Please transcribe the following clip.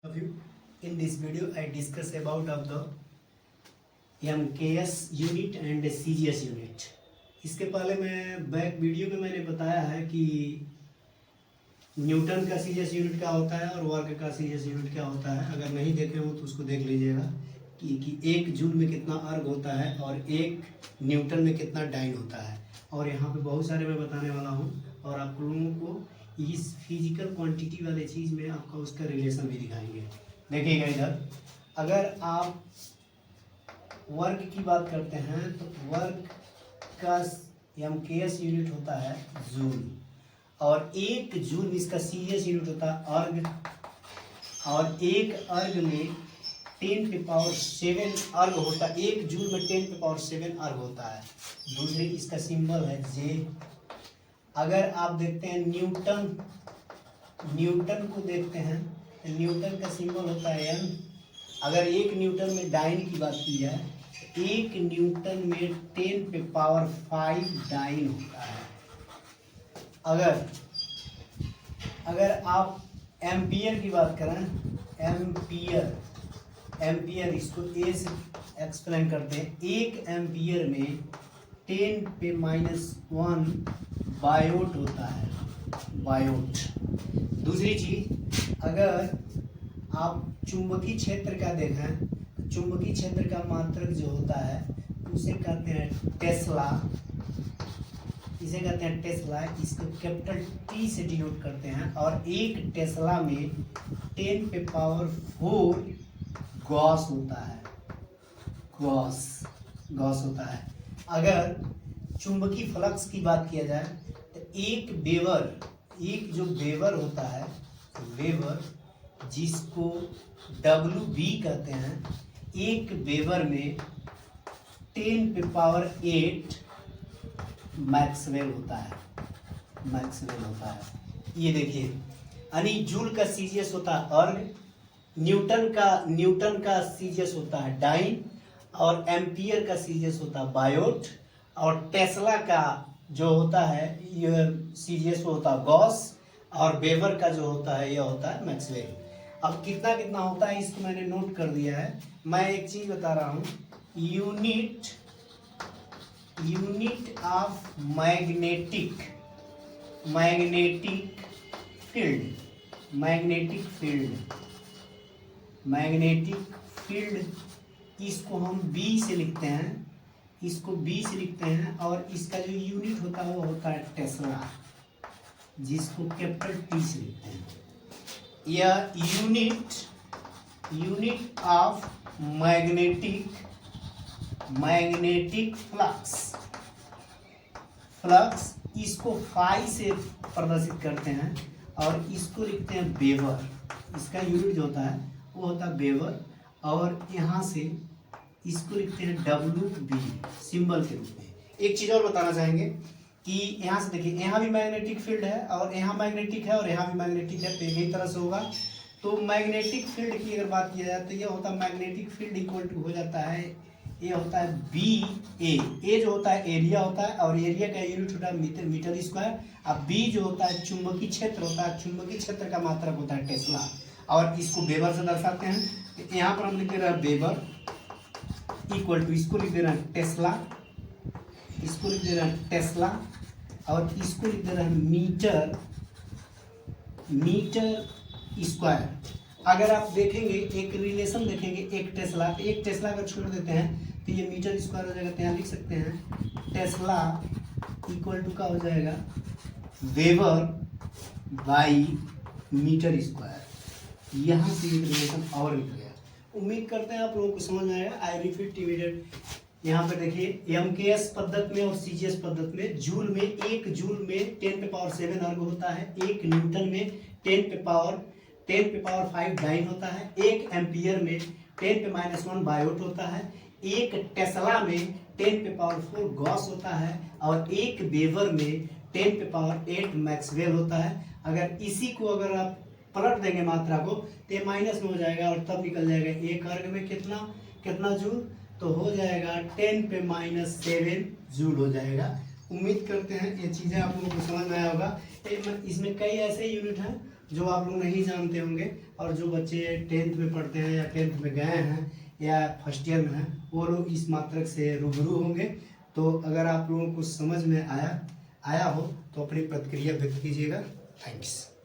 of you. In this video I discuss about of the MKS unit and CGS unit. इसके पहले मैं back video में मैंने बताया है कि न्यूटन का सीजीएस यूनिट क्या होता है और वर्ग का सीजीएस यूनिट क्या होता है। अगर नहीं देखे हो तो उसको देख लीजिएगा कि एक जूल में कितना अर्ग होता है और एक न्यूटन में कितना डाइन होता है। और यहाँ पे बहुत सारे मैं बताने वाला हूँ और आप लोगों को इस फिजिकल क्वांटिटी वाले चीज़ में आपका उसका रिलेशन भी दिखाएंगे। देखिएगा इधर, अगर आप वर्ग की बात करते हैं तो वर्ग का MKS यूनिट होता है जूल और एक जूल इसका सीजीएस यूनिट होता है अर्ग। और एक अर्ग में 10⁻⁷ अर्ग होता है। एक जूल में 10⁻⁷ अर्ग होता है। दूसरी इसका सिंबल है जे। अगर आप देखते हैं न्यूटन को देखते हैं तो न्यूटन का सिंबल होता है एन। अगर एक न्यूटन में डाइन की बात की जाए, एक न्यूटन में 10⁵ डाइन होता है। अगर आप एम्पियर की बात करें, एम्पियर इसको ए से एक्सप्लेन करते हैं। एक एम्पियर में 10⁻⁻⁴ बायोट होता है, बायोट। दूसरी चीज, अगर आप चुंबकीय क्षेत्र का देखें तो चुंबकीय क्षेत्र का मात्रक जो होता है उसे कहते हैं टेस्ला। इसे कहते हैं टेस्ला। इसको कैपिटल टी से डिनोट करते हैं। और एक टेस्ला में 10⁴ गॉस होता है, गॉस होता है। अगर चुंबकीय फ्लक्स की बात किया जाए तो एक जो वेबर होता है, वेबर जिसको WB कहते हैं, एक वेबर में 10⁸ मैक्सवेल होता है। ये देखिए, यानी जूल का सीजीएस होता है अर्ग, न्यूटन का सीजीएस होता है डाइन और एम्पियर का सीजीएस होता है बायोट और टेस्ला का जो होता है ये सीजीएस होता है गॉस और वेबर का जो होता है यह होता है मैक्सवेल। अब कितना कितना होता है इसको मैंने नोट कर दिया है। मैं एक चीज बता रहा हूँ, यूनिट ऑफ मैग्नेटिक फील्ड इसको हम B से लिखते हैं। और इसका जो यूनिट होता है वो होता है टेस्ला, जिसको कैपिटल T से लिखते हैं। यह यूनिट ऑफ मैग्नेटिक फ्लक्स इसको फाई से प्रदर्शित करते हैं और इसको लिखते हैं वेबर। इसका यूनिट जो होता है वो होता है वेबर और यहाँ से इसको लिखते हैं WB सिंबल के रूप में। एक चीज और बताना चाहेंगे कि यहाँ से देखिए, यहाँ भी मैग्नेटिक फील्ड है और यहाँ मैग्नेटिक है और यहाँ भी मैग्नेटिक है, तो यही तरह से होगा। तो मैग्नेटिक फील्ड की अगर बात किया जाए तो ये होता है मैग्नेटिक फील्ड इक्वल टू हो जाता है, ये होता है BA। ए जो होता है एरिया होता है और एरिया का यूनिट होता है मीटर स्क्वायर। अब B जो होता है चुंबकीय क्षेत्र होता है, चुंबकीय क्षेत्र का मात्रक होता है टेस्ला और इसको वेबर से दर्शाते हैं। यहाँ पर हम लिख दे रहे हैं वेबर इक्वल टू, इसको लिख दे रहे हैं टेस्ला, इसको लिख दे रहे हैं टेस्ला और इसको लिख दे रहे हैं मीटर स्क्वायर। अगर आप देखेंगे एक रिलेशन देखेंगे, एक टेस्ला अगर छोड़ देते हैं तो ये मीटर स्क्वायर हो जाएगा। तो यहाँ लिख सकते हैं टेस्ला इक्वल टू का हो जाएगा वेबर बाई मीटर स्क्वायर। यहाँ से एक रिलेशन और निकल गया। उम्मीद करते हैं आप लोगों को समझ में आएगा। I repeat immediate. यहाँ पे देखिए MKS पद्धति में और CGS पद्धति में एक जूल में 10⁻⁷ अर्ग होता है, एक न्यूटन में 10⁵ डाइन होता है, एक एम्पियर में 10⁻⁻⁴ बायोट होता है, एक टेस्ला में 10⁴ गॉस होता है और एक वेबर में 10⁸ मैक्सवेल होता है। अगर इसी को अगर आप पलट देंगे मात्रा को तो ये माइनस में हो जाएगा और तब निकल जाएगा एक अर्ग में कितना जूल, तो हो जाएगा 10⁻⁷ जूल हो जाएगा। उम्मीद करते हैं ये चीज़ें आप लोगों को समझ में आया होगा। इसमें कई ऐसे यूनिट हैं जो आप लोग नहीं जानते होंगे, और जो बच्चे 10th में पढ़ते हैं या 10th में गए हैं या फर्स्ट ईयर में हैं, वो लोग इस मात्रक से रूबरू होंगे। तो अगर आप लोगों को समझ में आया हो तो अपनी प्रतिक्रिया व्यक्त कीजिएगा। थैंक्स।